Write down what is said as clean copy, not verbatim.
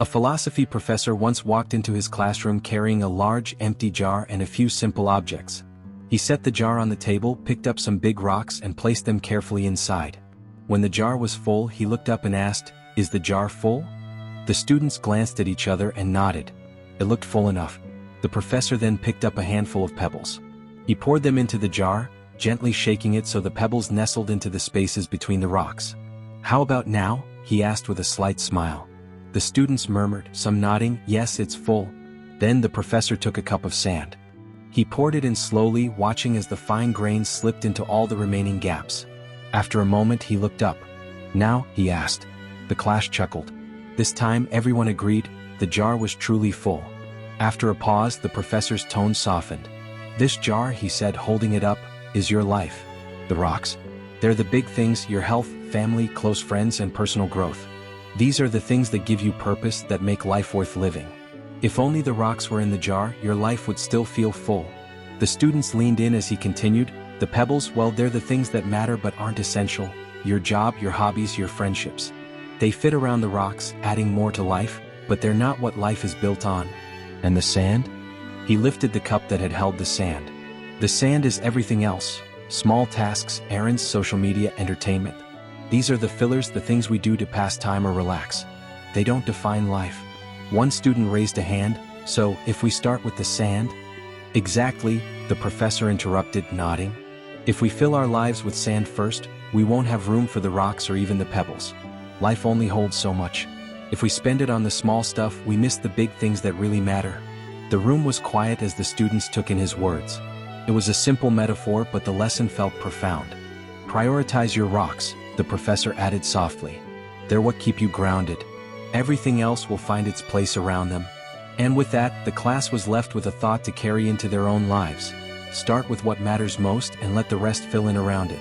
A philosophy professor once walked into his classroom carrying a large, empty jar and a few simple objects. He set the jar on the table, picked up some big rocks and placed them carefully inside. When the jar was full, he looked up and asked, "Is the jar full?" The students glanced at each other and nodded. It looked full enough. The professor then picked up a handful of pebbles. He poured them into the jar, gently shaking it so the pebbles nestled into the spaces between the rocks. "How about now?" he asked with a slight smile. The students murmured, some nodding, "Yes, it's full." Then the professor took a cup of sand. He poured it in slowly, watching as the fine grains slipped into all the remaining gaps. After a moment he looked up. "Now?" he asked. The class chuckled. This time everyone agreed, the jar was truly full. After a pause, the professor's tone softened. "This jar," he said, holding it up, "is your life. The rocks? They're the big things, your health, family, close friends, and personal growth. These are the things that give you purpose, that make life worth living. If only the rocks were in the jar, your life would still feel full." The students leaned in as he continued, "The pebbles, well, they're the things that matter but aren't essential. Your job, your hobbies, your friendships. They fit around the rocks, adding more to life, but they're not what life is built on." "And the sand?" He lifted the cup that had held the sand. "The sand is everything else. Small tasks, errands, social media, entertainment. These are the fillers, the things we do to pass time or relax. They don't define life." One student raised a hand, "So, if we start with the sand?" "Exactly," the professor interrupted, nodding. "If we fill our lives with sand first, we won't have room for the rocks or even the pebbles. Life only holds so much. If we spend it on the small stuff, we miss the big things that really matter." The room was quiet as the students took in his words. It was a simple metaphor, but the lesson felt profound. "Prioritize your rocks," the professor added softly. "They're what keep you grounded. Everything else will find its place around them." And with that, the class was left with a thought to carry into their own lives. Start with what matters most and let the rest fill in around it.